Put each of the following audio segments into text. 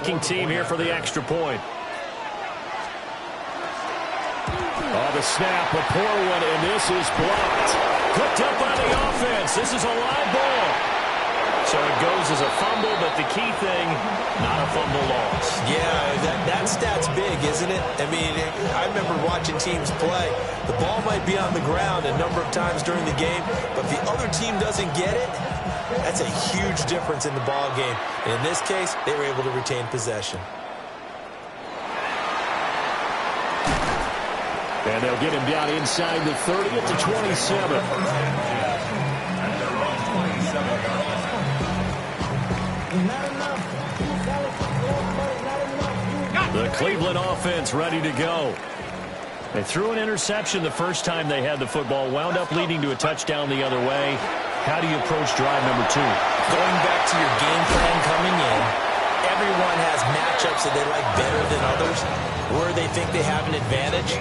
attacking team here for the extra point. Oh, the snap, a poor one, and this is blocked. Picked up by the offense. This is a live ball. So it goes as a fumble, but the key thing, not a fumble loss. Yeah, that stat's big, isn't it? I mean, I remember watching teams play. The ball might be on the ground a number of times during the game, but if the other team doesn't get it, that's a huge difference in the ball game. And in this case, they were able to retain possession. And they'll get him down inside the 30 at the 27. The Cleveland offense ready to go. They threw an interception the first time they had the football, wound up leading to a touchdown the other way. How do you approach drive number 2? Going back to your game plan coming in, everyone has matchups that they like better than others. Where they think they have an advantage,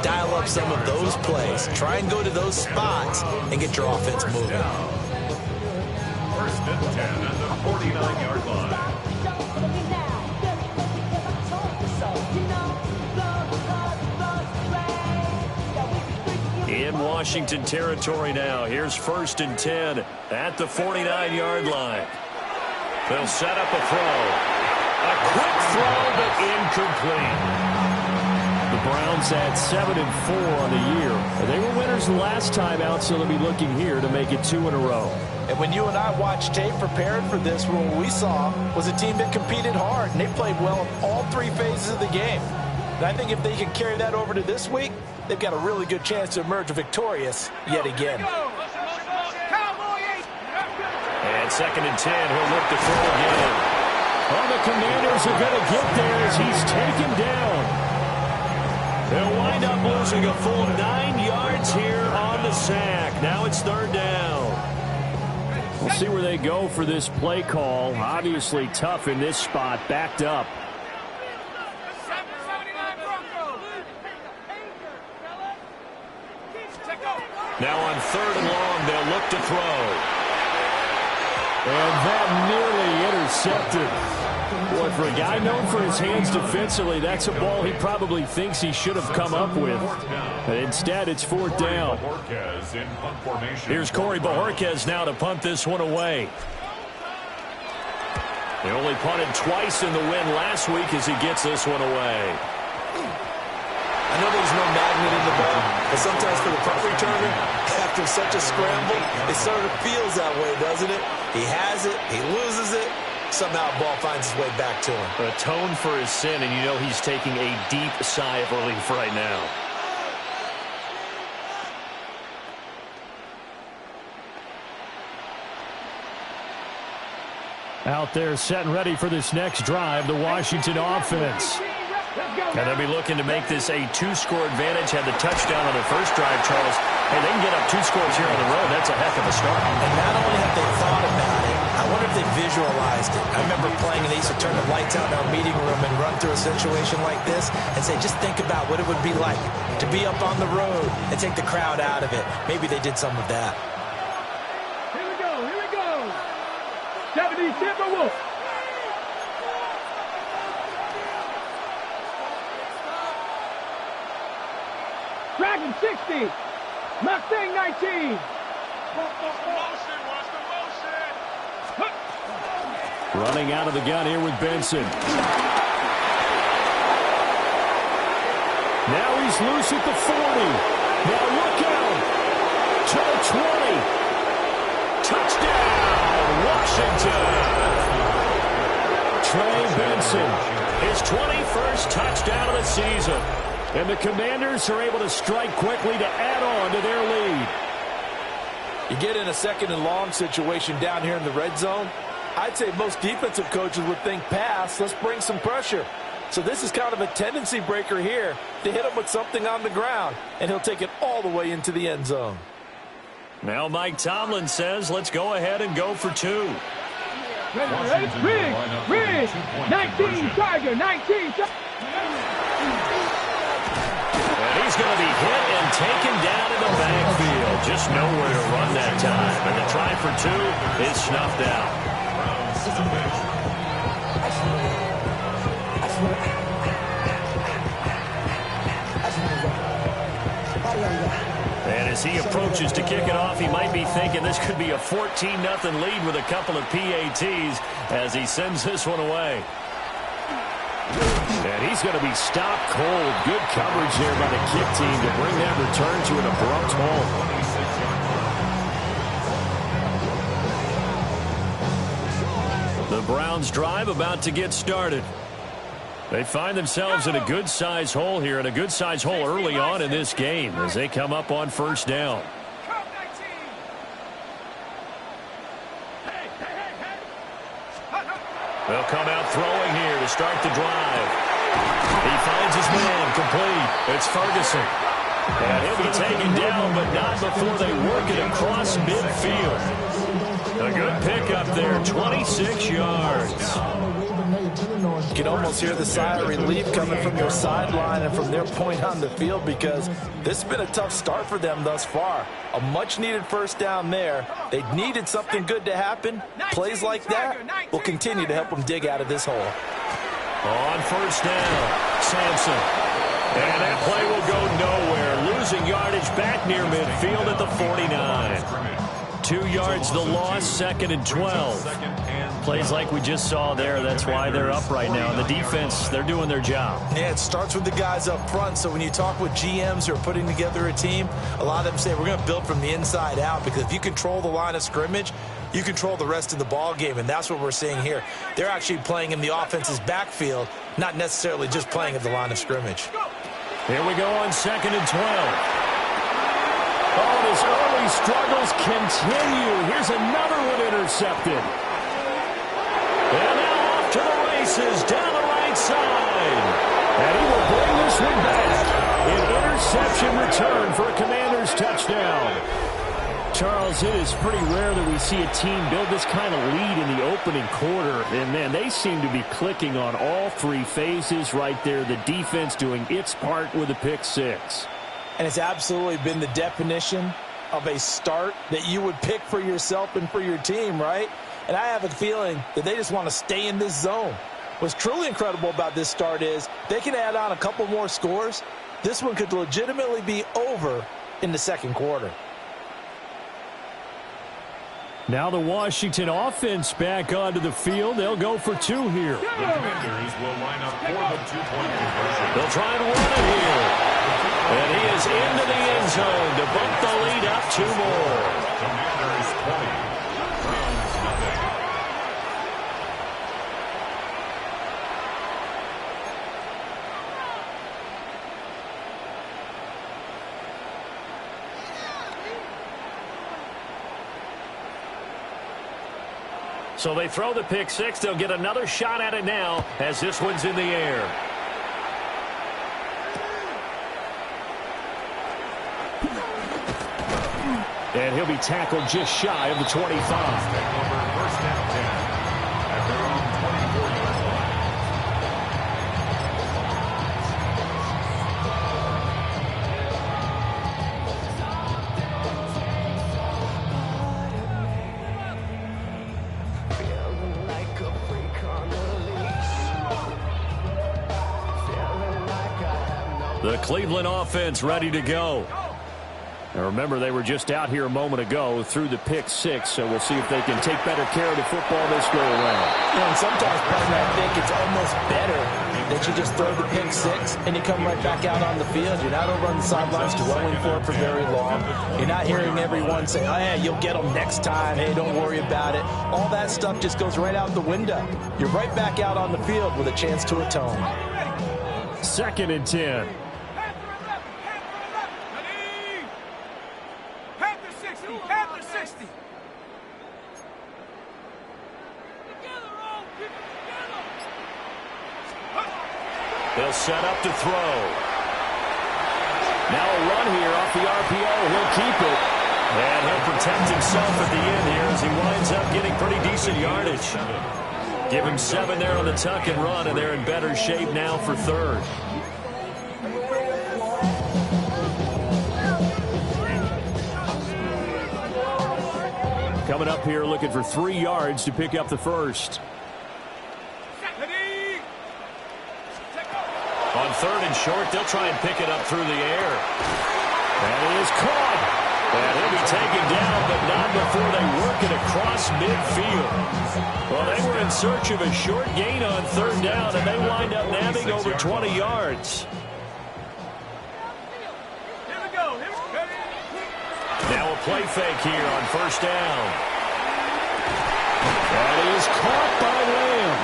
dial up some of those plays. Try and go to those spots and get your offense moving. First and 10 at the 49-yard line. In Washington territory now. Here's first and 10 at the 49-yard line. They'll set up a throw. A quick throw, but incomplete. The Browns at 7-4 on the year. They were winners last time out, so they'll be looking here to make it 2 in a row. And when you and I watched tape preparing for this, what we saw was a team that competed hard, and they played well in all 3 phases of the game. And I think if they can carry that over to this week, they've got a really good chance to emerge victorious yet again. And second and 10, he'll look to throw again. Oh, the Commanders are going to get there as he's taken down. They'll wind up losing a full 9 yards here on the sack. Now it's third down. We'll see where they go for this play call. Obviously tough in this spot, backed up. Now on third and long, they'll look to throw. And that nearly intercepted. Boy, for a guy known for his hands defensively, that's a ball he probably thinks he should have come up with. But instead, it's fourth down. Here's Corey Bojorquez now to punt this one away. They only punted twice in the win last week as he gets this one away. I know there's no magnet in the ball, but sometimes for the punt returner, after such a scramble, it sort of feels that way, doesn't it? He has it, he loses it, somehow the ball finds its way back to him. Atone for his sin, and you know he's taking a deep sigh of relief right now. Out there set and ready for this next drive, the Washington offense. And they'll be looking to make this a 2-score advantage. Had the touchdown on their first drive, Charles. Hey, they can get up 2 scores here on the road. That's a heck of a start. And not only have they thought about it, I wonder if they visualized it. I remember playing, and they used to turn the lights out in our meeting room and run through a situation like this and say, just think about what it would be like to be up on the road and take the crowd out of it. Maybe they did some of that. Here we go, here we go. 70 Timberwolves. Dragon 60. Mustang 19. Running out of the gun here with Benson. Now he's loose at the 40. Now look out. To the 20. Touchdown, Washington. Trey Benson, his 21st touchdown of the season. And the Commanders are able to strike quickly to add on to their lead. You get in a second and long situation down here in the red zone, I'd say most defensive coaches would think pass, let's bring some pressure. So this is kind of a tendency breaker here to hit him with something on the ground, and he'll take it all the way into the end zone. Now Mike Tomlin says, let's go ahead and go for 2. Rig, 19, Tiger, 19. And he's going to be hit and taken down in the backfield. Just nowhere to run that time. And the try for 2 is snuffed out. he approaches to kick it off, he might be thinking this could be a 14-0 lead with a couple of PATs as he sends this one away. And he's going to be stopped cold. Good coverage there by the kick team to bring that return to an abrupt halt. The Browns drive about to get started. They find themselves in a good-sized hole here, and a good-sized hole early on in this game as they come up on first down. They'll come out throwing here to start the drive. He finds his man complete. It's Ferguson. And he'll be taken down, but not before they work it across midfield. A good pickup there, 26 yards. You can almost hear the sigh of relief coming from their sideline and from their point on the field because this has been a tough start for them thus far. A much-needed first down there. They needed something good to happen. Plays like that will continue to help them dig out of this hole. On first down, Sampson. And that play will go nowhere. Losing yardage back near midfield at the 49. 2 yards the loss, 2nd and 12. Plays like we just saw there. That's why they're up right now. And the defense, they're doing their job. Yeah, it starts with the guys up front. So when you talk with GMs who are putting together a team, a lot of them say we're going to build from the inside out, because if you control the line of scrimmage, you control the rest of the ball game, and that's what we're seeing here. They're actually playing in the offense's backfield, not necessarily just playing at the line of scrimmage. Here we go on 2nd and 12. Oh, his early struggles continue. Here's another one intercepted. And now off to the races down the right side. And he will bring this one back. An interception return for a Commanders touchdown. Charles, it is pretty rare that we see a team build this kind of lead in the opening quarter. And, man, they seem to be clicking on all three phases right there. The defense doing its part with a pick six. And it's absolutely been the definition of a start that you would pick for yourself and for your team, right? And I have a feeling that they just want to stay in this zone. What's truly incredible about this start is they can add on a couple more scores. This one could legitimately be over in the second quarter. Now the Washington offense back onto the field. They'll go for two here. The Commanders will line up for the two-point conversion. They'll try and run it here. And he is into the end zone to bump the lead up 2 more. Commanders 20, Browns nothing. So they throw the pick six. They'll get another shot at it now as this one's in the air. And he'll be tackled just shy of the 25. Take over first down 10 at their own 24-yard line. The Cleveland offense ready to go. Now remember, they were just out here a moment ago through the pick six, so we'll see if they can take better care of the football this go around. And sometimes, partner, I think it's almost better that you just throw the pick six and you come right back out on the field. You're not over on the sidelines dwelling for it for very long. You're not hearing everyone say, oh, yeah, you'll get them next time. Hey, don't worry about it. All that stuff just goes right out the window. You're right back out on the field with a chance to atone. 2nd and 10. They'll set up to throw. Now a run here off the RPO. He'll keep it. And he'll protect himself at the end here as he winds up getting pretty decent yardage. Give him 7 there on the tuck and run, and they're in better shape now for third. Coming up here looking for 3 yards to pick up the first. On 3rd and short, they'll try and pick it up through the air. And it is caught. And he'll be taken down, but not before they work it across midfield. Well, they were in search of a short gain on third down, and they wind up nabbing over 20 yards. Now a play fake here on first down. That is caught by Lamb.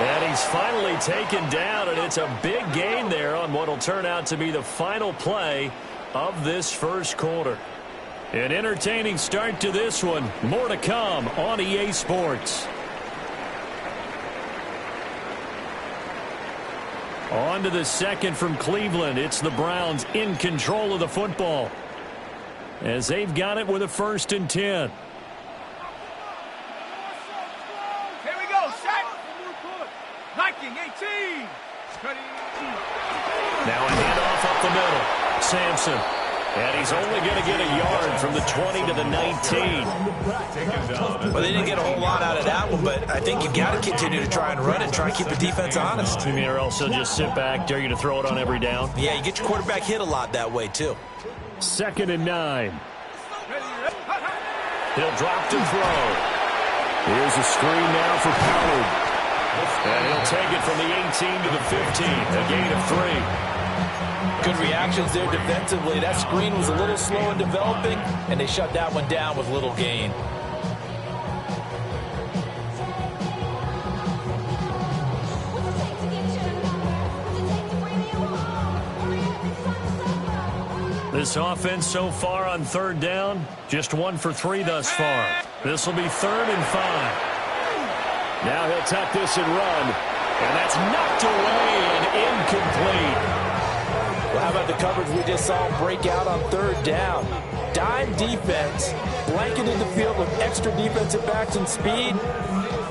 And he's finally taken down, and it's a big gain there on what will turn out to be the final play of this first quarter. An entertaining start to this one. More to come on EA Sports. On to the second from Cleveland. It's the Browns in control of the football, as they've got it with a 1st and 10. Here we go, set. Viking 18. Now a handoff up the middle. Sampson. And he's only going to get a yard from the 20 to the 19. Well, they didn't get a whole lot out of that one, but I think you've got to continue to try and run and try and keep the defense honest. You mean, or else they'll just sit back, dare you to throw it on every down? Yeah, you get your quarterback hit a lot that way, too. 2nd and 9. He'll drop to throw. Here's a screen now for Pollard. And he'll take it from the 18 to the 15. A gain of 3. Good reactions there defensively. That screen was a little slow in developing, and they shut that one down with little gain. This offense so far on third down, just 1 for 3 thus far. This will be 3rd and 5. Now he'll tuck this and run. And that's knocked away and incomplete. Well, how about the coverage we just saw break out on 3rd down? Dime defense, blanketed the field with extra defensive backs and speed,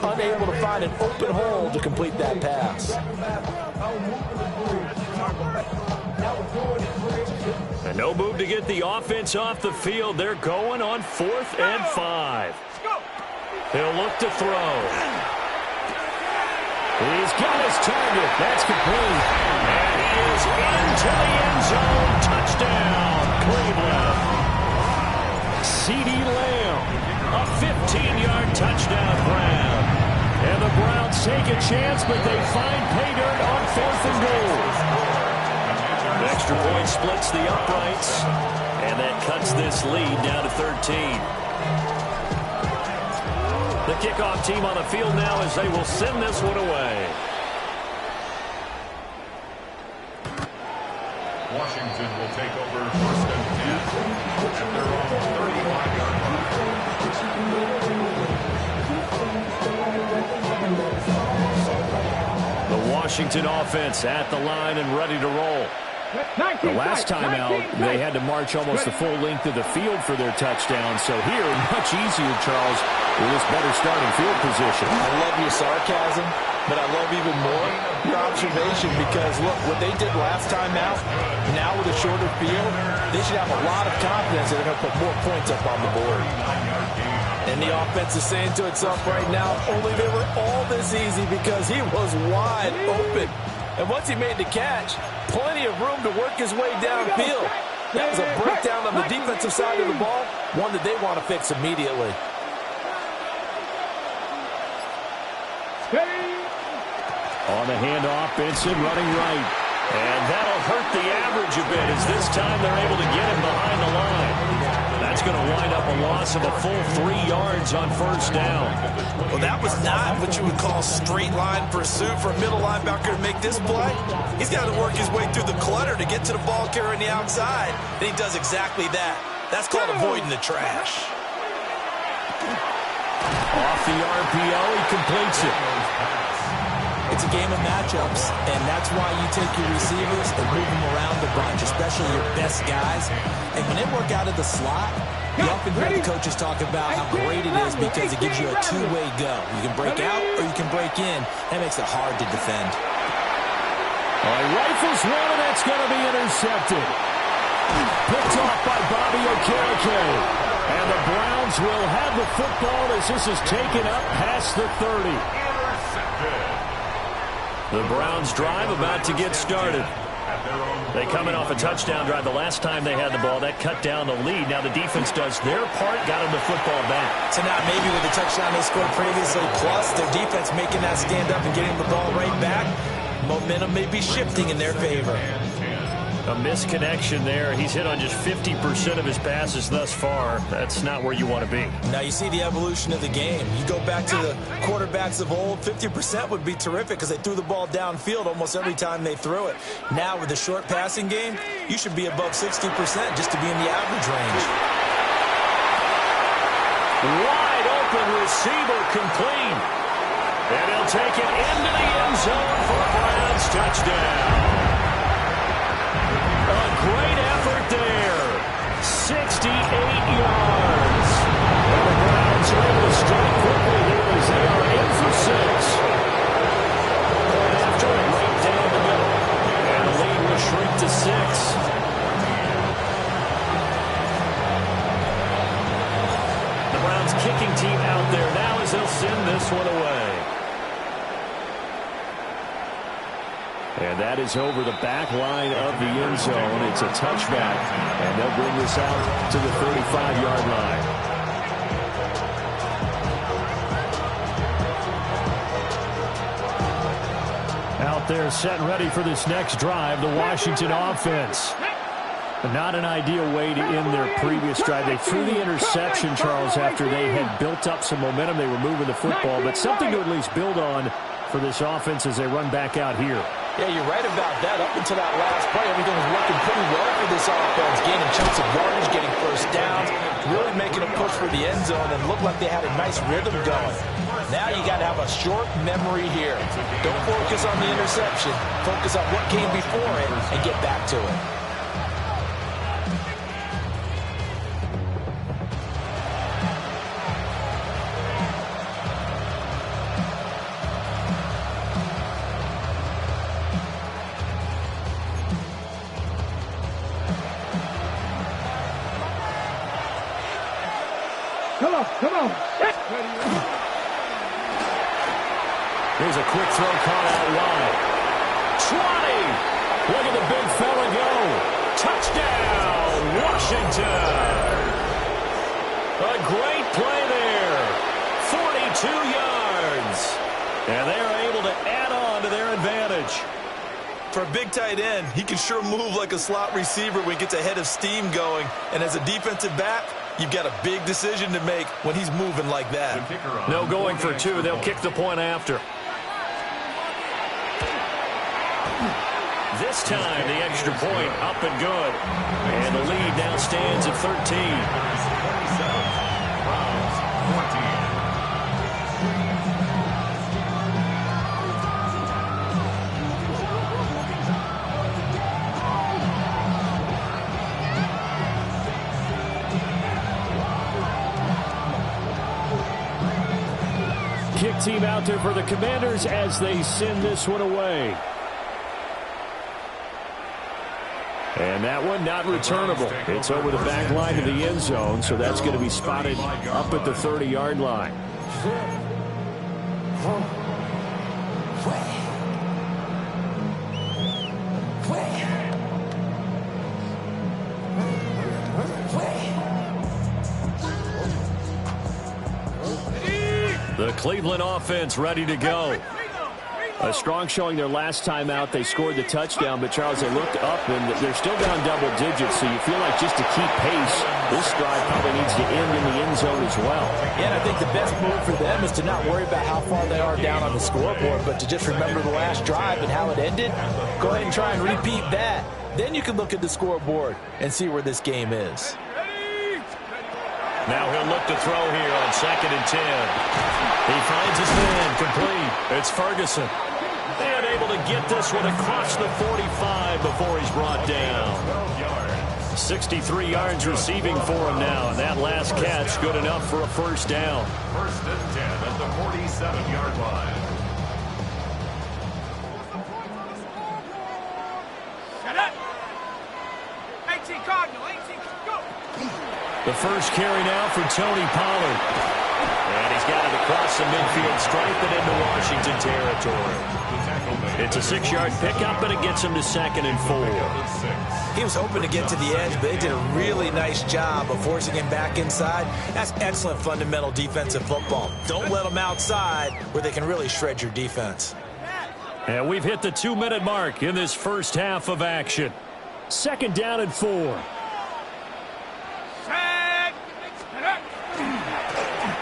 unable to find an open hole to complete that pass. And no move to get the offense off the field. They're going on 4th and 5. He'll look to throw. He's got his target. That's complete. And he is into the end zone. Touchdown, Cleveland. CeeDee Lamb, a 15-yard touchdown Brown. And the Browns take a chance, but they find pay dirt on 4th and goal. The extra point splits the uprights, and that cuts this lead down to 13. The kickoff team on the field now as they will send this one away. Washington will take over 1st and 10 at their own 35-yard line. The Washington offense at the line and ready to roll. The last time out, they had to march almost the full length of the field for their touchdown. So here, much easier, Charles, with this better starting field position. I love your sarcasm, but I love even more your observation because, look, what they did last time out, now with a shorter field, they should have a lot of confidence that they're going to put more points up on the board. And the offense is saying to itself right now, only they were all this easy because he was wide open. And once he made the catch, plenty of room to work his way downfield. That was a breakdown on the defensive side of the ball, one that they want to fix immediately. On the handoff, Benson running right. And that'll hurt the average a bit as this time they're able to get him behind the line. That's going to wind up a loss of a full 3 yards on 1st down. Well, that was not what you would call straight line pursuit for a middle linebacker to make this play. He's got to work his way through the clutter to get to the ball carrier on the outside, and he does exactly that. That's called avoiding the trash. Off the RPO, he completes it. It's a game of matchups, and that's why you take your receivers and move them around the bunch, especially your best guys. And when they work out of the slot, you often hear the coaches talk about how great it is because it gives you a two-way go. You can break out or you can break in. That makes it hard to defend. Rifles one, and that's going to be intercepted. Picked off by Bobby Okereke. And the Browns will have the football as this is taken up past the 30. The Browns drive about to get started. They coming off a touchdown drive the last time they had the ball. That cut down the lead. Now the defense does their part, got them the football back. So now maybe with the touchdown they scored previously, plus their defense making that stand up and getting the ball right back, momentum may be shifting in their favor. A misconnection there. He's hit on just 50% of his passes thus far. That's not where you want to be. Now you see the evolution of the game. You go back to the quarterbacks of old, 50% would be terrific because they threw the ball downfield almost every time they threw it. Now with the short passing game, you should be above 60% just to be in the average range. Wide open receiver complete. And he'll take it into the end zone for a Browns touchdown. A great effort there. 68 yards. And the Browns are able to strike quickly here as they are in for 6. Point after it right down the middle. And the lead will shrink to 6. The Browns kicking team out there now as they'll send this one away. And that is over the back line of the end zone. It's a touchback, and they'll bring this out to the 35-yard line. Out there set and ready for this next drive, the Washington offense. Not an ideal way to end their previous drive. They threw the interception, Charles, after they had built up some momentum. They were moving the football, but something to at least build on for this offense as they run back out here. Yeah, you're right about that. Up until that last play, everything was working pretty well for this offense. Gaining chunks of yardage, getting first downs, really making a push for the end zone, and looked like they had a nice rhythm going. Now you got to have a short memory here. Don't focus on the interception. Focus on what came before it and get back to it. Come on. Here's a quick throw caught out wide. 20. Look at the big fella go. Touchdown, Washington. A great play there. 42 yards. And they are able to add on to their advantage. For a big tight end, he can sure move like a slot receiver when he gets a head of steam going. And as a defensive back, you've got a big decision to make when he's moving like that. No going for 2. They'll kick the point after. This time, the extra point up and good. And the lead now stands at 13. Kick team out there for the Commanders as they send this one away. And that one not returnable. It's over the back line of the end zone, so that's going to be spotted up at the 30-yard line. The Cleveland offense ready to go. A strong showing their last time out. They scored the touchdown, but, Charles, they looked up, and they're still down double digits, so you feel like just to keep pace, this drive probably needs to end in the end zone as well. Yeah, and I think the best move for them is to not worry about how far they are down on the scoreboard, but to just remember the last drive and how it ended. Go ahead and try and repeat that. Then you can look at the scoreboard and see where this game is. Now he'll look to throw here on 2nd and 10. He finds his man complete. It's Ferguson. And able to get this one across the 45 before he's brought down. 63 yards receiving for him now, and that last catch good enough for a first down. 1st and 10 at the 47-yard line. Shut up. 18 Cardinal, 18, go. The first carry now for Tony Pollard. And he's got it across the midfield stripe and into Washington territory. It's a 6-yard pickup, and it gets him to 2nd and 4. He was hoping to get to the edge, but they did a really nice job of forcing him back inside. That's excellent fundamental defensive football. Don't let them outside where they can really shred your defense. And we've hit the 2-minute mark in this first half of action. 2nd down and 4.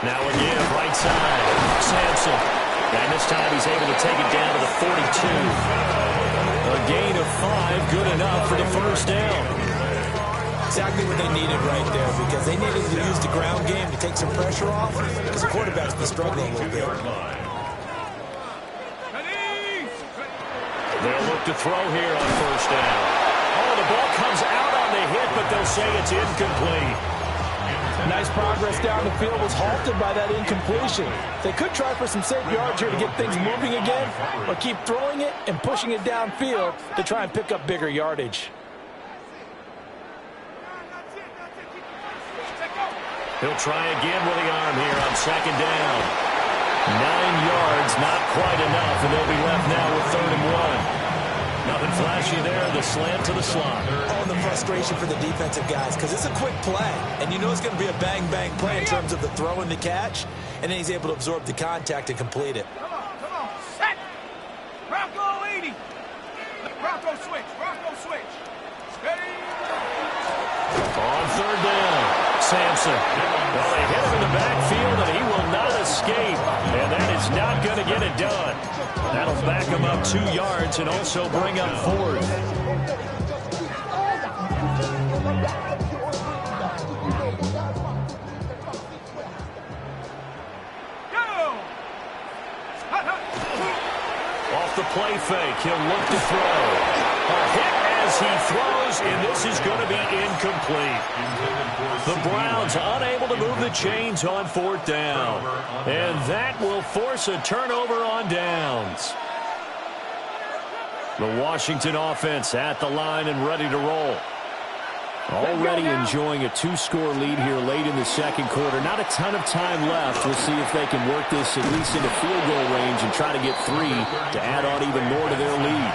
Now again, right side, Sampson. And this time he's able to take it down to the 42. A gain of 5, good enough for the first down. Exactly what they needed right there, because they needed to use the ground game to take some pressure off, because the quarterback's been struggling a little bit. They'll look to throw here on first down. Oh, the ball comes out on the hit, but they'll say it's incomplete. Nice progress down the field was halted by that incompletion. They could try for some safe yards here to get things moving again, or keep throwing it and pushing it downfield to try and pick up bigger yardage. He'll try again with the arm here on 2nd down. 9 yards, not quite enough, and they'll be left now with 3rd and 1. Nothing flashy there, the slant to the slot. Oh, and the frustration for the defensive guys, because it's a quick play, and you know it's going to be a bang-bang play in terms of the throw and the catch, and then he's able to absorb the contact and complete it. Come on, set. Bronco 80. Bronco switch. Steady. On 3rd down, Sampson. Well, they hit him in the backfield, and he will not escape, and that is not going to get it done. That'll back him up 2 yards and also bring up 4th. Off the play fake, he'll look to throw. A hit as he throws, and this is going to be incomplete. The Browns unable to move the chains on 4th down. And that will force a turnover on downs. The Washington offense at the line and ready to roll. Already enjoying a 2-score lead here late in the 2nd quarter. Not a ton of time left. We'll see if they can work this at least into field goal range and try to get 3 to add on even more to their lead.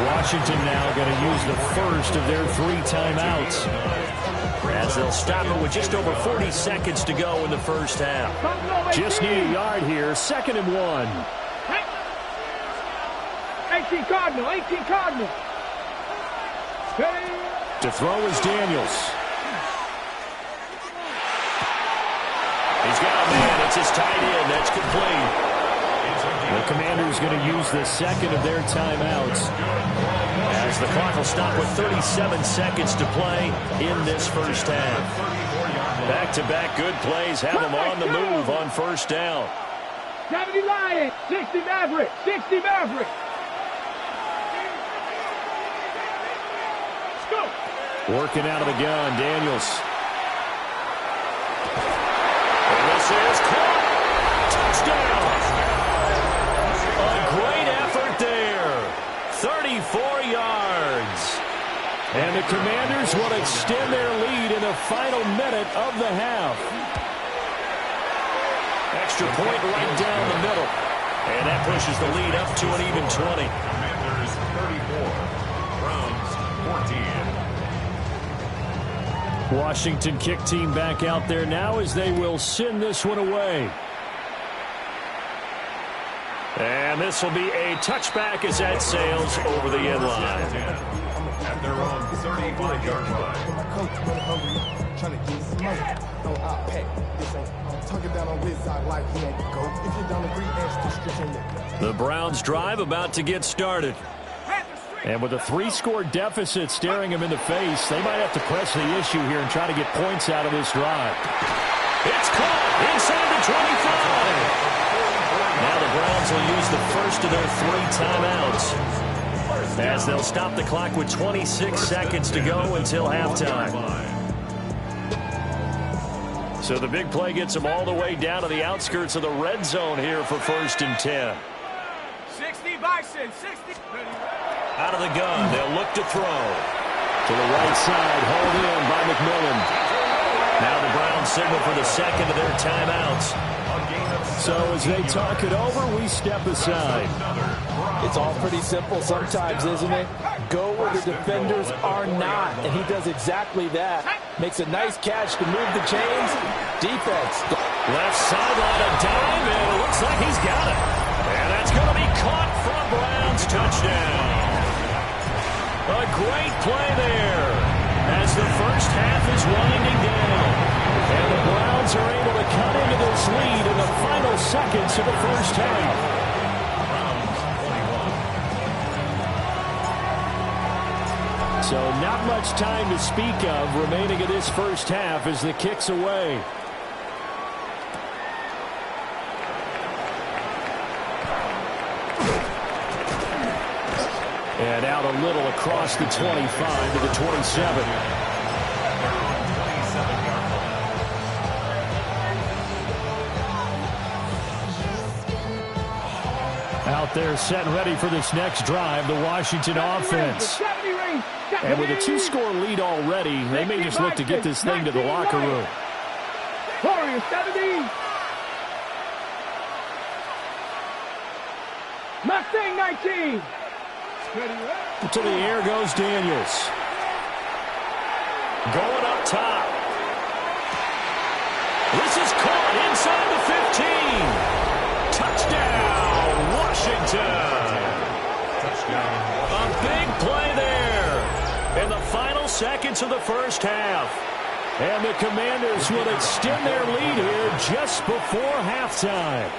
Washington now going to use the first of their 3 timeouts, as they'll stop it with just over 40 seconds to go in the first half. Just need a yard here, 2nd and 1. 18 Cardinal. To throw is Daniels. He's got a man. It's his tight end. That's complete. The Commanders going to use the 2nd of their timeouts, as the clock will stop with 37 seconds to play in this first half. Back-to-back good plays have them on the move on first down. 70 Lions, 60 Maverick. Let's go. Working out of the gun, Daniels. And this is caught. Touchdown. A great effort there. 34 yards. And the Commanders will extend their lead in the final minute of the half. Extra point right down the middle. And that pushes the lead up to an even 20. Commanders 34, Browns 14. Washington kick team back out there now as they will send this one away. And this will be a touchback as that sails over the end line. At their own 35-yard line. The Browns drive about to get started. And with a 3-score deficit staring them in the face, they might have to press the issue here and try to get points out of this drive. It's caught inside the 25. Now the Browns will use the first of their 3 timeouts, as they'll stop the clock with 26 seconds to go until halftime. So the big play gets them all the way down to the outskirts of the red zone here for 1st and 10. 60 Bison, 60. Out of the gun, they'll look to throw. To the right side, hauled in by McMillan. Now the Browns signal for the 2nd of their timeouts. So as they talk it over, we step aside. It's all pretty simple sometimes, isn't it? Go where the defenders are not, and he does exactly that. Makes a nice catch to move the chains. Defense. Left sideline, a dime, and it looks like he's got it. And that's going to be caught for a Browns touchdown. A great play there as the first half is winding down. And the Browns are able to cut into this lead in the final seconds of the first half. So not much time to speak of remaining in this first half as the kick's away. And out a little across the 25 to the 27. Out there set and ready for this next drive, the Washington offense. And with a 2-score lead already, they may just look to get this thing to the locker room. Warriors 70. Mustang 19. To the air goes Daniels. Going up top. This is caught inside the 15. Touchdown, Washington. Touchdown. A big play there in the final seconds of the first half. And the Commanders will extend their lead here just before halftime.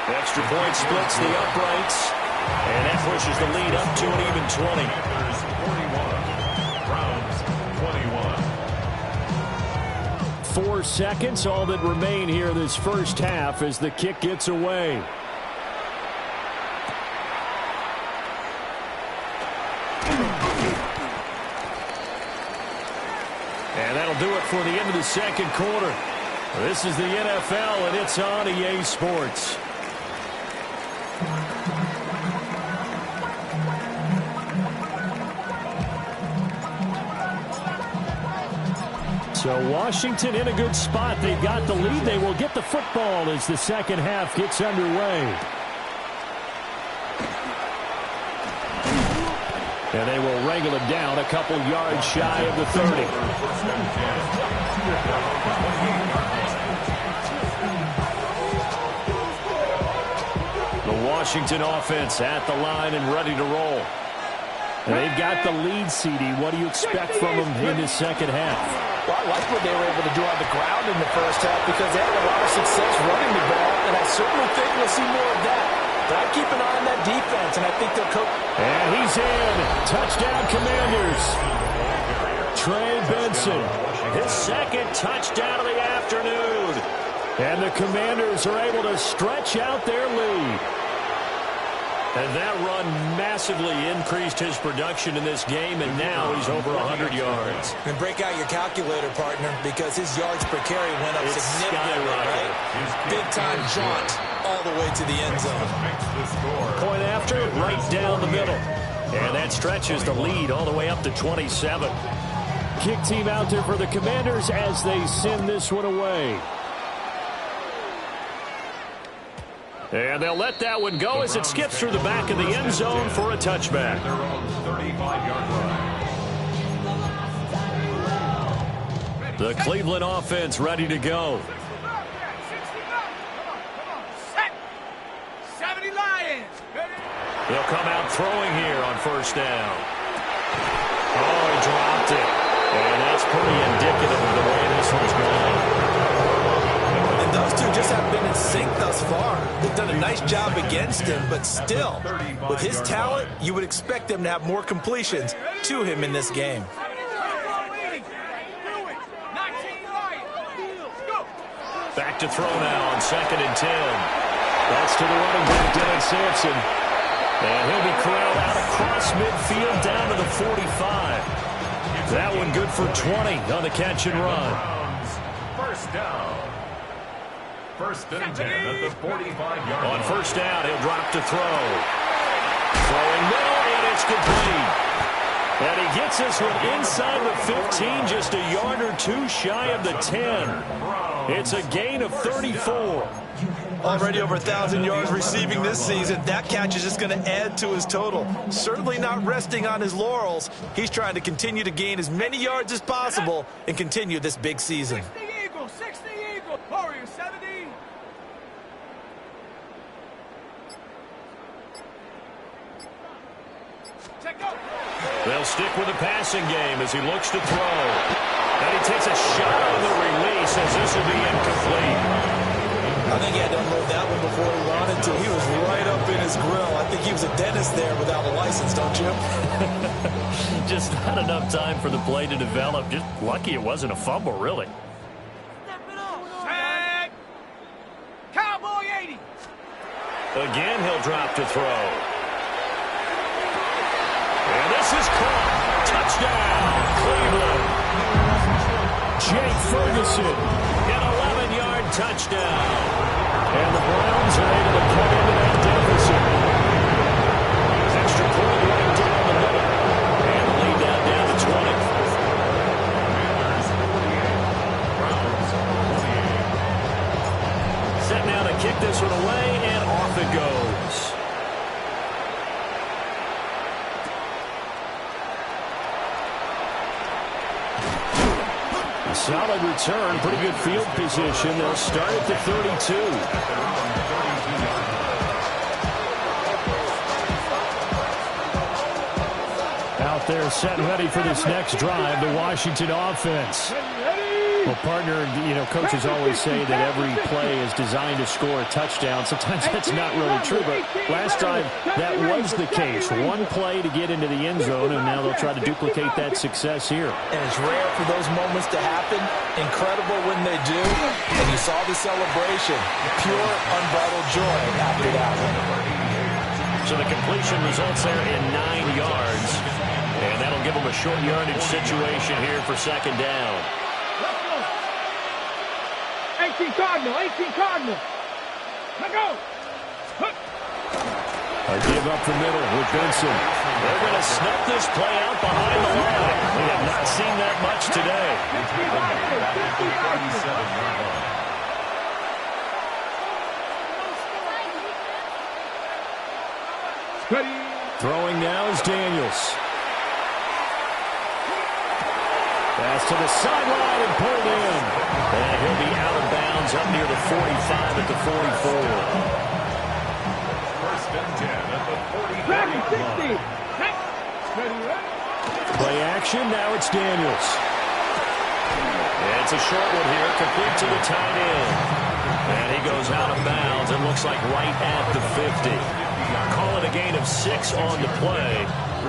Extra point splits the uprights, and that pushes the lead up to an even 20. Panthers 41, Browns 21. 4 seconds, all that remain here in this first half as the kick gets away. And that'll do it for the end of the second quarter. This is the NFL, and it's on EA Sports. So Washington in a good spot. They've got the lead. They will get the football as the second half gets underway. And they will wrangle it down a couple yards shy of the 30. The Washington offense at the line and ready to roll. And they've got the lead, CD. What do you expect from them in this second half? Well, I like what they were able to do on the ground in the first half because they had a lot of success running the ball, and I certainly think we'll see more of that. But I keep an eye on that defense, and I think they'll coach. And he's in. Touchdown, Commanders. Trey Benson, his second touchdown of the afternoon. And the Commanders are able to stretch out their lead. And that run massively increased his production in this game, and now he's over 100 yards. And break out your calculator, partner, because his yards per carry went up significantly, right? Big-time jaunt all the way to the end zone. Point after, right down the middle. And that stretches the lead all the way up to 27. Kick team out there for the Commanders as they send this one away. And they'll let that one go as it skips through the back of the end zone for a touchback. Their own 35-yard line. The Cleveland offense ready to go. 70 Lions. They'll come out throwing here on first down. Oh, he dropped it. And that's pretty indicative of the way this one's going. Those two just haven't been in sync thus far. They've done a nice job against him, but still, with his talent, you would expect them to have more completions to him in this game. Back to throw now on 2nd and 10. That's to the running back, Dylan Sampson. And he'll be corralled out across midfield down to the 45. That one good for 20 on the catch and run. First down. 1st and 10 at the 45-yard line. On first down, he'll drop to throw. Throwing middle, and it's complete. And he gets this one inside the 15, just a yard or two shy of the 10. It's a gain of 34. Already over 1,000 yards receiving this season. That catch is just going to add to his total. Certainly not resting on his laurels. He's trying to continue to gain as many yards as possible and continue this big season. 60 Eagle, 60 Eagle, Warrior 70. They'll stick with the passing game as he looks to throw. And he takes a shot on the release as this will be incomplete. I think he had to unload that one before he wanted to. He was right up in his grill. I think he was a dentist there without a license, don't you? Just not enough time for the play to develop. Just lucky it wasn't a fumble, really. Tag. Cowboy 80. Again, he'll drop to throw. And this is caught. Touchdown, Cleveland. Jake Ferguson, an 11-yard touchdown. And the Browns are able to cut into that deficit. Extra point right down the middle. And the lead down to 20. Set now to kick this one away, and off it goes. Solid return, pretty good field position. They'll start at the 32. Out there set and ready for this next drive, the Washington offense. Well, partner, you know, coaches always say that every play is designed to score a touchdown. Sometimes that's not really true, but last drive that was the case. One play to get into the end zone, and now they'll try to duplicate that success here. And it's rare for those moments to happen. Incredible when they do. And you saw the celebration. Pure, unbridled joy after that one. So the completion results there in 9 yards. And that'll give them a short yardage situation here for second down. 18 Cardinal, 18 Cardinal. Let go. A give up the middle with Benson. They're going to snuff this play out behind the line. We have not seen that much today. Throwing now is Daniels. Pass to the sideline and pulled in. And he'll be out of bounds up near the 45 at the 44. First and 10 at the 45. Play action, now it's Daniels. And it's a short one here, complete to the tight end. And he goes out of bounds and looks like right at the 50. Call it a gain of 6 on the play.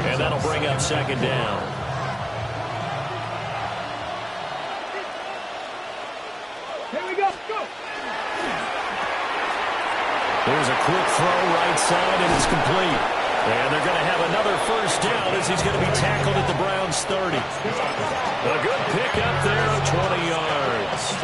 And that'll bring up second down. There's a quick throw right side, and it's complete. And they're going to have another first down as he's going to be tackled at the Browns' 30. A good pick up there of 20 yards.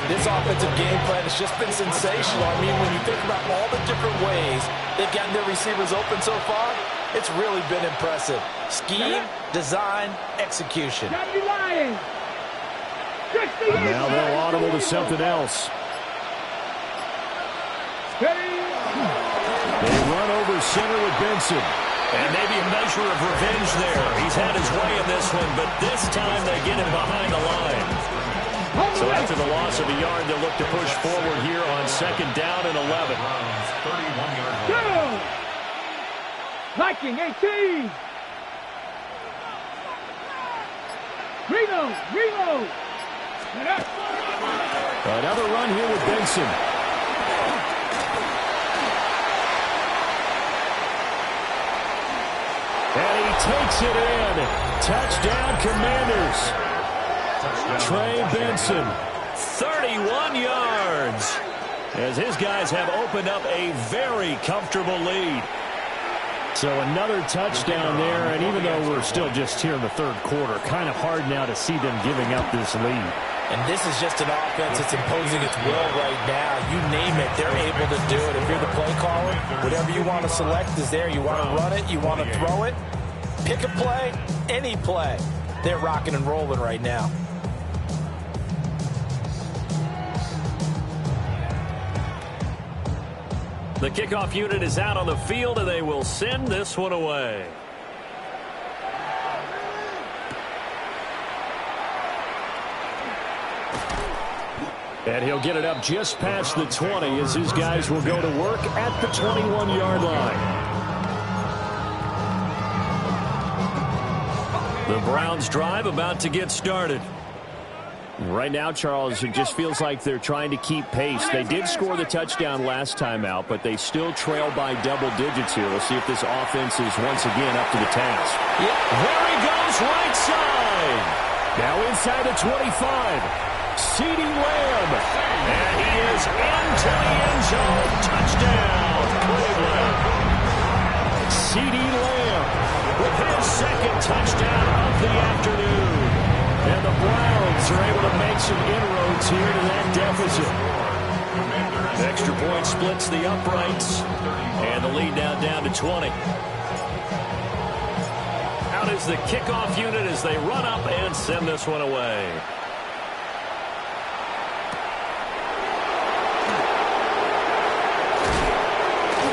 This offensive game plan has just been sensational. I mean, when you think about all the different ways they've gotten their receivers open so far, it's really been impressive. Scheme, design, execution. Now they'll audible to something else. They run over center with Benson. And maybe a measure of revenge there. He's had his way in this one, but this time they get him behind the line. So after the loss of a yard, they'll look to push forward here on second down and 11. Viking 18. Reload. Another run here with Benson. And he takes it in. Touchdown, Commanders. Trey Benson, 31 yards. As his guys have opened up a very comfortable lead. So another touchdown there, and even though we're still just here in the third quarter, kind of hard now to see them giving up this lead. And this is just an offense that's imposing its will right now. You name it, they're able to do it. If you're the play caller, whatever you want to select is there. You want to run it, you want to throw it. Pick a play, any play. They're rocking and rolling right now. The kickoff unit is out on the field, and they will send this one away. And he'll get it up just past the 20 as his guys will go to work at the 21-yard line. The Browns drive about to get started. Right now, Charles, it just feels like they're trying to keep pace. They did score the touchdown last time out, but they still trail by double digits here. We'll see if this offense is once again up to the task. Yeah. There he goes, right side. Now inside the 25. CeeDee Lamb. And he is into the end zone. Touchdown, Cleveland. CeeDee Lamb with his second touchdown of the afternoon. And the Browns are able to make some inroads here to that deficit. Extra point splits the uprights. And the lead now down to 20. Out is the kickoff unit as they run up and send this one away.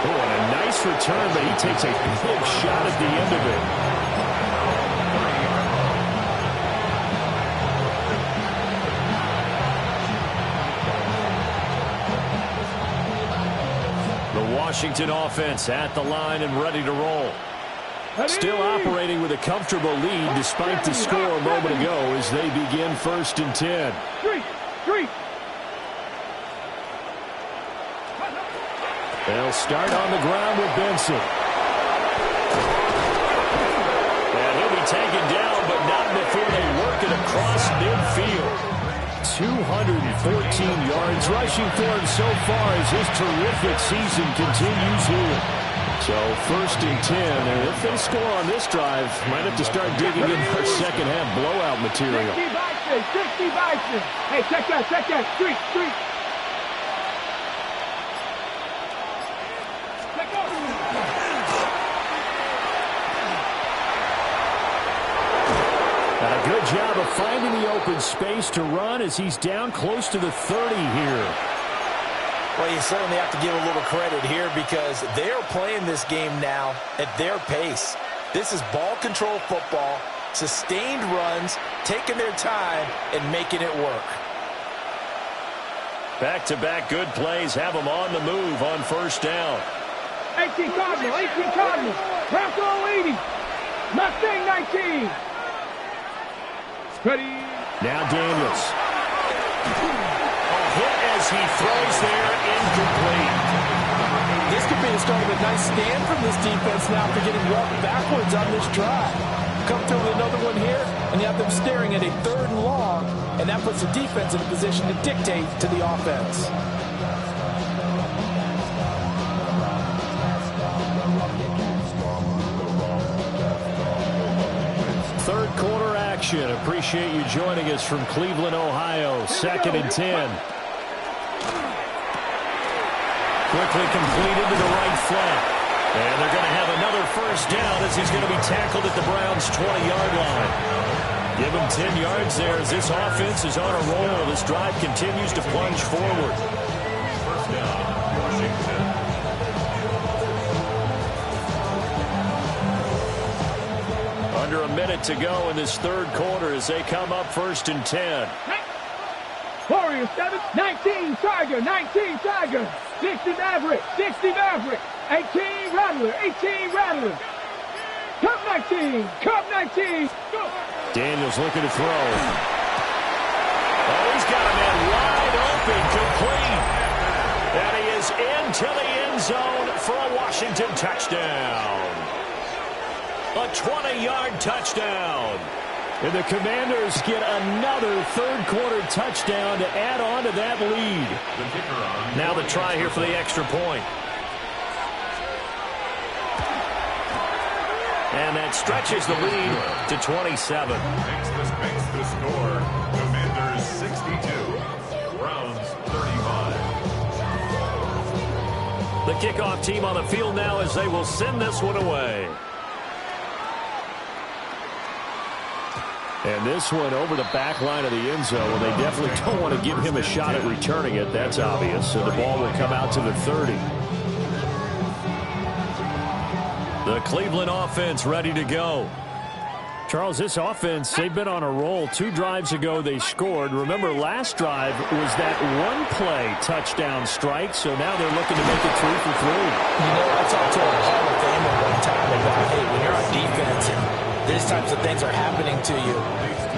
Oh, and a nice return, but he takes a big shot at the end of it. Washington offense at the line and ready to roll. Still operating with a comfortable lead despite the score a moment ago as they begin 1st and 10. They'll start on the ground with Benson. And he'll be taken down, but not before they work it across midfield. 214 yards rushing for him so far as his terrific season continues here. So 1st and 10, and if they score on this drive, might have to start digging in for second half blowout material. 60 Bison. Hey, check that. Street. A good job of finding the open space to run as he's down close to the 30 here. Well, you certainly have to give a little credit here because they're playing this game now at their pace. This is ball control football, sustained runs, taking their time and making it work. Back-to-back good plays have them on the move on 1st down. 18 Cardinals. Bronco 80. Mustang 19. Ready. Now Daniels. A hit as he throws there, incomplete. This could be the start of a nice stand from this defense now for getting walked backwards on this drive. Come through with another one here, and you have them staring at a 3rd and long, and that puts the defense in a position to dictate to the offense. Third quarter action. Appreciate you joining us from Cleveland, Ohio. 2nd and 10. Quickly completed to the right flat. And they're going to have another 1st down as he's going to be tackled at the Browns' 20-yard line. Give him 10 yards there as this offense is on a roll. This drive continues to plunge forward. 1st down, Washington. Under a minute to go in this 3rd quarter as they come up 1st and 10. Warriors 7, 19 Tiger, 19 Tiger. 60 Maverick, 18 Rattler. Cup 19. Go. Daniels looking to throw. Oh, he's got a man wide open, complete. And he is into the end zone for a Washington touchdown. A 20-yard touchdown. And the Commanders get another 3rd quarter touchdown to add on to that lead. Now the try here for the extra point. And that stretches the lead to 27. Makes the score. Commanders 62. Browns 35. The kickoff team on the field now as they will send this one away. And this one over the back line of the end zone. Well, they definitely don't want to give him a shot at returning it. That's obvious. So the ball will come out to the 30. The Cleveland offense ready to go. Charles, this offense, they've been on a roll. 2 drives ago they scored. Remember, last drive was that one-play touchdown strike, so now they're looking to make it 3 for 3. You know, I talked to a Hall of Famer one time about, hey, when you're on defense and these types of things are happening to you,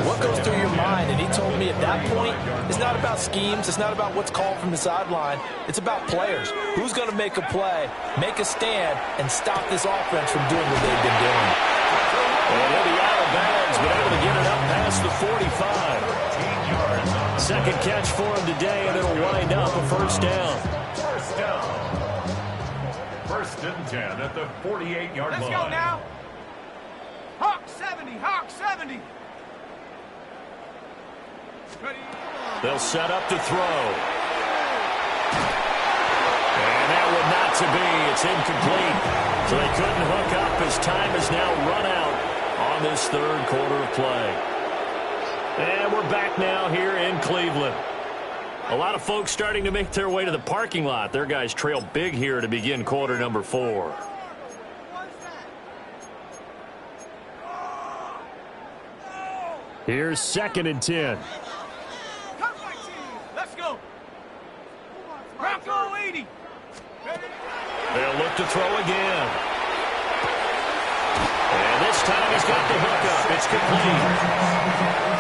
what goes through your mind? And he told me at that point, it's not about schemes. It's not about what's called from the sideline. It's about players. Who's going to make a play, make a stand, and stop this offense from doing what they've been doing. And he'll be out of bounds, but able to get it up past the 45. Second catch for him today, and it'll wind up a first down. First down. 1st and 10 at the 48-yard line. Let's go now. Hawk 70, Hawk 70. They'll set up to throw. And that one not to be. It's incomplete. So they couldn't hook up as time has now run out on this 3rd quarter of play. And we're back now here in Cleveland. A lot of folks starting to make their way to the parking lot. Their guys trail big here to begin quarter number 4. Here's 2nd and 10. Let's go. Bronco 80. They'll look to throw again. And this time he's got the hookup. It's complete.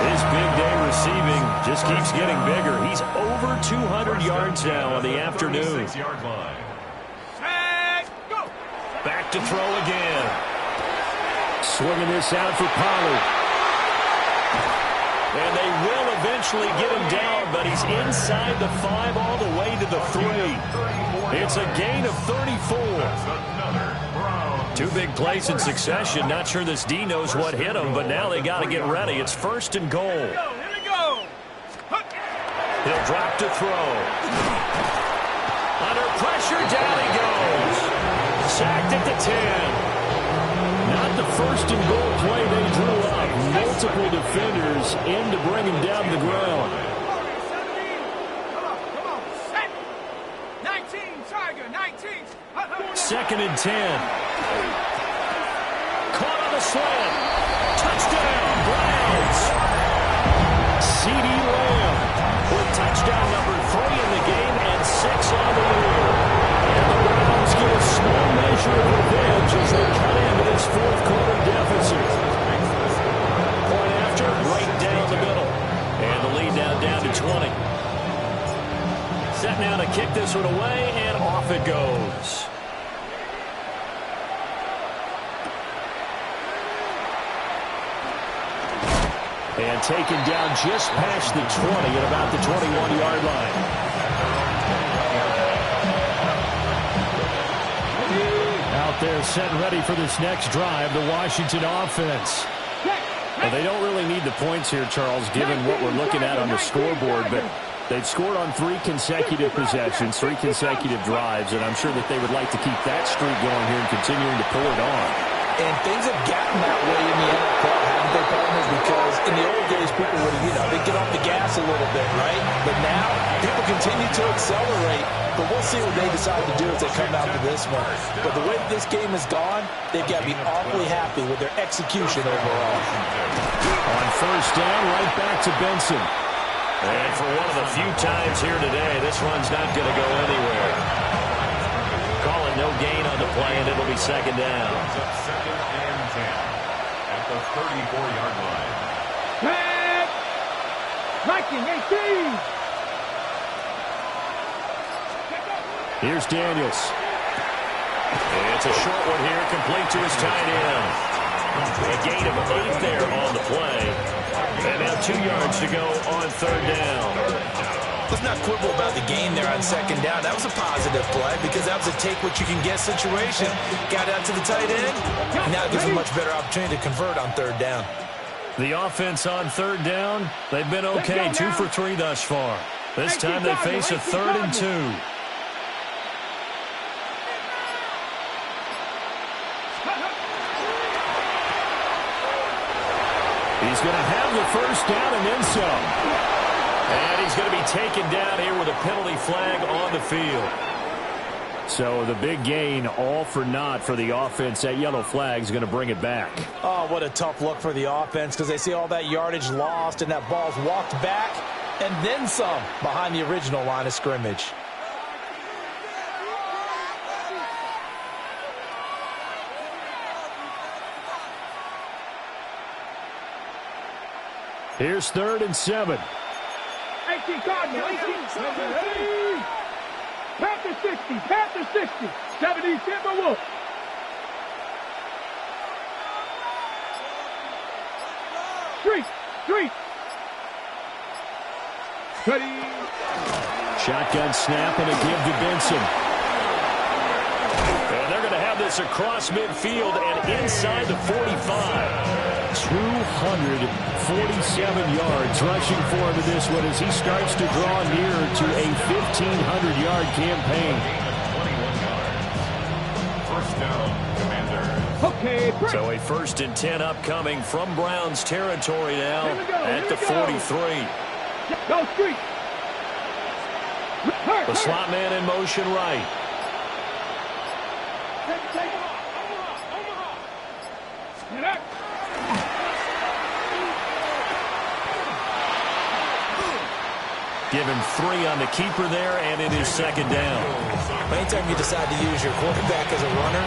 His big day receiving just keeps getting bigger. He's over 200 yards now on the afternoon. 6-yard line. Go. Back to throw again. Swinging this out for Pollard. And they will eventually get him down, but he's inside the 5 all the way to the 3. It's a gain of 34. 2 big plays in succession. Not sure this D knows what hit him, but now they got to get ready. It's 1st and goal. Here we go. He'll drop to throw. Under pressure, down he goes. Sacked at the 10. Not the 1st and goal play they drew up. Multiple defenders in to bring him down to the ground. Come on. Set. 19, Tiger, 19. 2nd and 10. Caught on the slant. Touchdown, Browns. CeeDee Lamb with touchdown number 3 in the game and 6 on the year. And the Browns get a small measure of revenge as they cut into this 4th quarter deficit. Point after, right down the middle. And the lead now down to 20. Set now to kick this one away, and off it goes. And taken down just past the 20 at about the 21-yard line. Out there set ready for this next drive, the Washington offense. Well, they don't really need the points here, Charles, given what we're looking at on the scoreboard, but they've scored on 3 consecutive possessions, 3 consecutive drives, and I'm sure that they would like to keep that streak going here and continuing to pull it on. And things have gotten that way in the NFL, haven't they, partners? Because in the old days, people would, they'd get off the gas a little bit, right? But now, people continue to accelerate. But we'll see what they decide to do as they come out to this one. But the way this game has gone, they've got to be awfully happy with their execution overall. On 1st down, right back to Benson. And for one of the few times here today, this one's not going to go anywhere. Call it no gain on the play, and it'll be 2nd down. 2nd and 10 at the 34-yard line. Back. Viking 18. Here's Daniels. It's a short one here, complete to his tight end. A gain of 8 there on the play. And now 2 yards to go on 3rd down. Let's not quibble about the gain there on 2nd down. That was a positive play because that was a take-what-you-can-get situation. Got out to the tight end. Now it gives a much better opportunity to convert on 3rd down. The offense on 3rd down, they've been okay, 2 for 3 thus far. This time they face a 3rd and 2. He's going to have the 1st down and then some. And he's going to be taken down here with a penalty flag on the field. So the big gain, all for naught for the offense. That yellow flag is going to bring it back. Oh, what a tough look for the offense because they see all that yardage lost and that ball's walked back and then some behind the original line of scrimmage. Here's 3rd and 7. 18 Cardinal, 18. Panther 60, Panther 60. 70 Timberwolves. Street. Shotgun snap and a give to Benson. And they're going to have this across midfield and inside the 45. 247 yards rushing for him in this one as he starts to draw nearer to a 1,500-yard campaign. 1st down, Commanders. Okay, break. So a 1st and 10 upcoming from Browns territory now at the 43. Go Street. The slot man in motion right. Given 3 on the keeper there, and it is 2nd down. Anytime you decide to use your quarterback as a runner,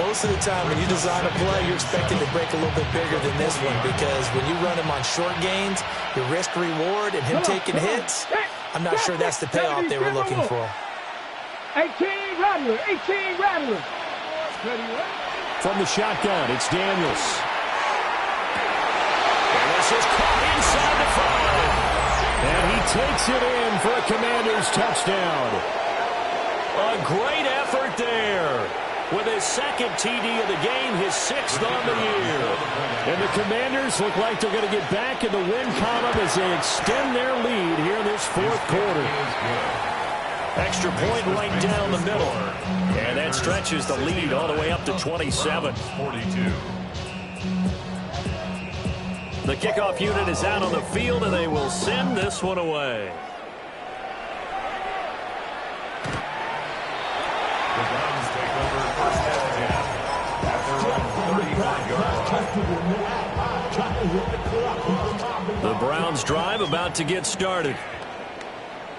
most of the time when you design a play, you're expected to break a little bit bigger than this one because when you run him on short gains, your risk-reward and him taking hits, I'm not sure that's the payoff they were looking for. 18 Rattler. From the shotgun, it's Daniels. And this is caught inside the 5. And he takes it in for a Commanders touchdown. A great effort there. With his 2nd TD of the game, his 6th on the year. And the Commanders look like they're going to get back in the win column as they extend their lead here in this 4th quarter. Extra point right down the middle. And that stretches the lead all the way up to 27. 42. The kickoff unit is out on the field, and they will send this one away. The Browns take over 1st and 10 at their own 35-yard line. The Browns drive about to get started.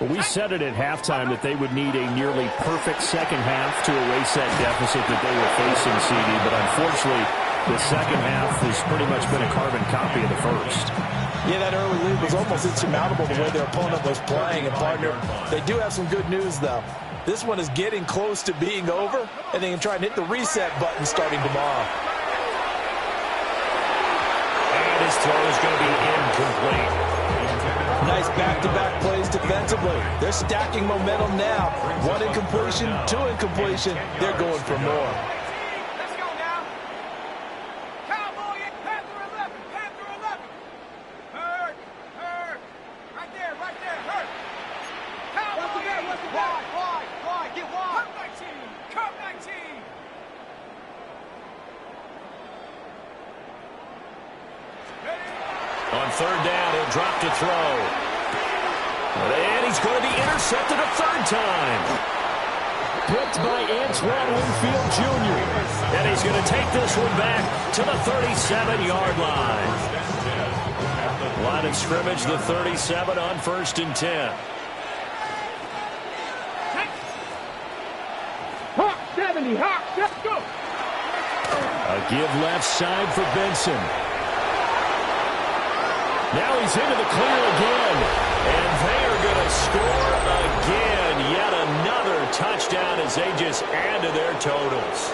Well, we said it at halftime that they would need a nearly perfect second half to erase that deficit that they were facing, CD, but unfortunately, the second half has pretty much been a carbon copy of the first. Yeah, that early lead was almost insurmountable the way their opponent was playing. And, partner, they do have some good news, though. This one is getting close to being over, and they can try and hit the reset button starting tomorrow. And his throw is going to be incomplete. Nice back-to-back plays defensively. They're stacking momentum now. 1 incompletion, 2 incompletion. They're going for more. On 3rd down, he'll drop to throw. And he's going to be intercepted a 3rd time. Picked by Antoine Winfield Jr. And he's going to take this one back to the 37-yard line. Line of scrimmage, the 37 on 1st and 10. Hawk 70, Hawk, let's go. A give left side for Benson. Now he's into the clear again. And they are going to score again. Yet another touchdown as they just add to their totals.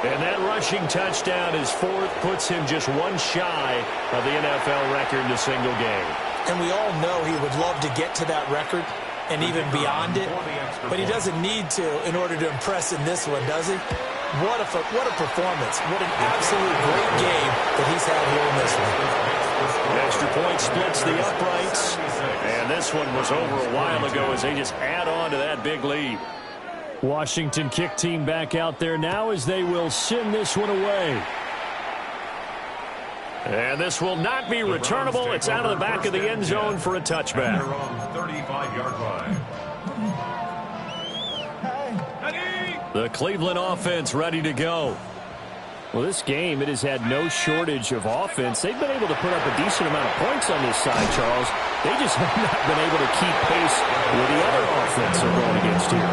And that rushing touchdown is 4th, puts him just 1 shy of the NFL record in a single game. And we all know he would love to get to that record and even beyond it, but he doesn't need to in order to impress in this one, does he? What a performance. What an absolute great game that he's had here in this one. Extra point splits the uprights. And this one was over a while ago as they just add on to that big lead. Washington kick team back out there now as they will send this one away. And this will not be returnable. It's out of the back of the end zone for a touchback. 35-yard line. The Cleveland offense ready to go. Well, this game, it has had no shortage of offense. They've been able to put up a decent amount of points on this side, Charles. They just have not been able to keep pace with the other offense they're going against here.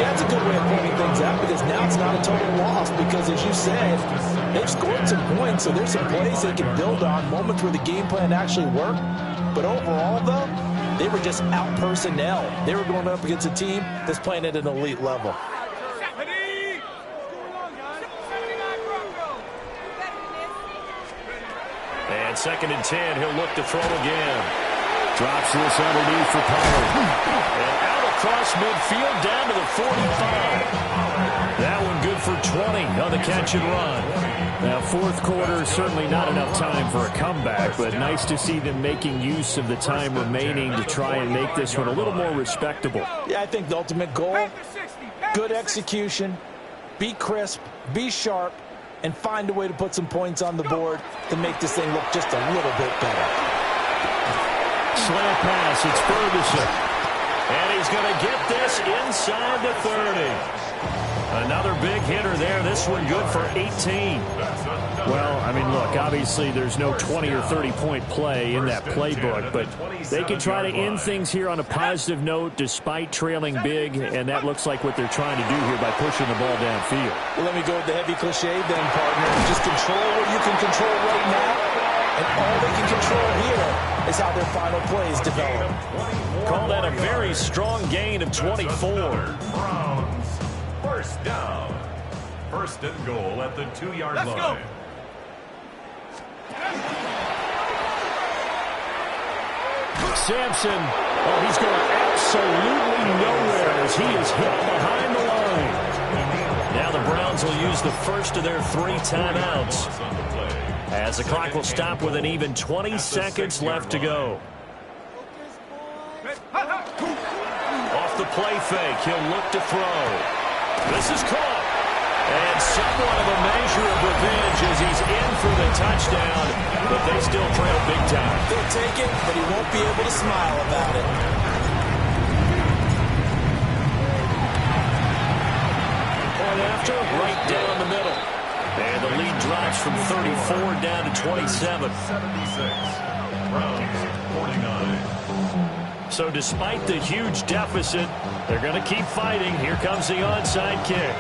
Yeah, it's a good way of pointing things out because now it's not a total loss because, as you said, they've scored some points, so there's some plays they can build on, moments where the game plan actually worked. But overall, though, they were just out-personnel. They were going up against a team that's playing at an elite level. And 2nd and 10, he'll look to throw again. Drops this underneath for Pollard. And out across midfield down to the 45. That one good for 20 on the catch and run. Now, fourth quarter, certainly not enough time for a comeback, but nice to see them making use of the time remaining to try and make this one a little more respectable. Yeah, I think the ultimate goal, good execution, be crisp, be sharp, and find a way to put some points on the board to make this thing look just a little bit better. Slant pass, it's Ferguson. And he's going to get this inside the 30. Another big hitter there. This one good for 18. Well, I mean, look, obviously there's no 20 or 30-point play in that playbook, but they can try to end things here on a positive note despite trailing big, and that looks like what they're trying to do here by pushing the ball downfield. Well, let me go with the heavy cliche then, partner. Just control what you can control right now, and all they can control here is how their final plays develop. Call that a very strong gain of 24. Browns, first down. First and goal at the 2-yard line. Go. Sampson, oh, he's going absolutely nowhere as he is hit behind the line. Now the Browns will use the first of their 3 timeouts, as the clock will stop with an even 20 seconds left to go. Off the play fake, he'll look to throw. This is caught. And somewhat of a measure of revenge as he's in for the touchdown, but they still trail big time. They'll take it, but he won't be able to smile about it. Point after, right down the middle. And the lead drops from 34 down to 27. 76. Browns, 49. So despite the huge deficit, they're going to keep fighting. Here comes the onside kick.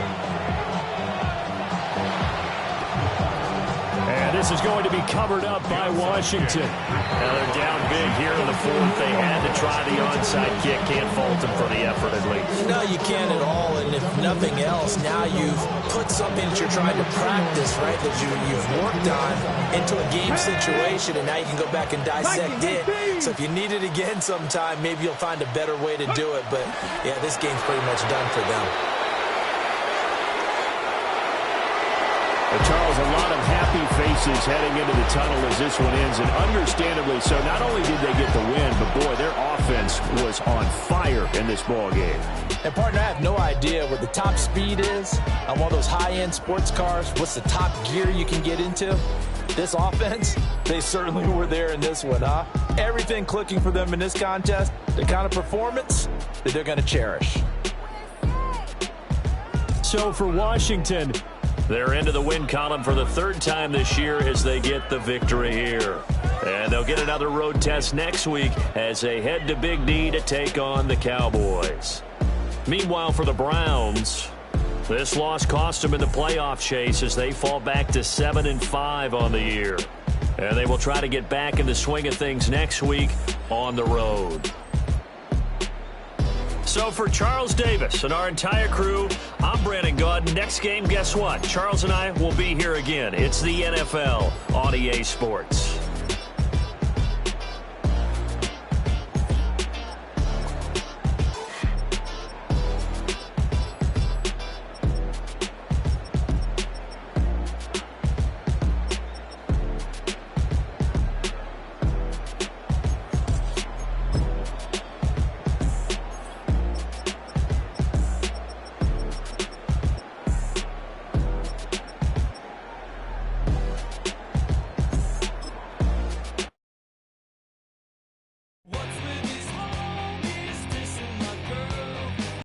And this is going to be covered up by Washington. Now they're down big here in the fourth. They had to try the onside kick. Can't fault them for the effort at least. No, you can't at all. And if nothing else, now you've put something that you're trying to practice, right, that you've worked on into a game situation, and now you can go back and dissect it. So if you need it again sometime, maybe you'll find a better way to do it. But, yeah, this game's pretty much done for them. Charles, a lot of happy faces heading into the tunnel as this one ends, and understandably so. Not only did they get the win, but, boy, their offense was on fire in this ball game. And, partner, I have no idea what the top speed is on one of those high-end sports cars. What's the top gear you can get into? This offense, they certainly were there in this one, huh? Everything clicking for them in this contest, the kind of performance that they're going to cherish. So for Washington, they're into the win column for the 3rd time this year as they get the victory here. And they'll get another road test next week as they head to Big D to take on the Cowboys. Meanwhile, for the Browns, this loss cost them in the playoff chase as they fall back to 7-5 on the year. And they will try to get back in the swing of things next week on the road. So for Charles Davis and our entire crew, I'm Brandon Gaudin. Next game, guess what? Charles and I will be here again. It's the NFL on EA Sports.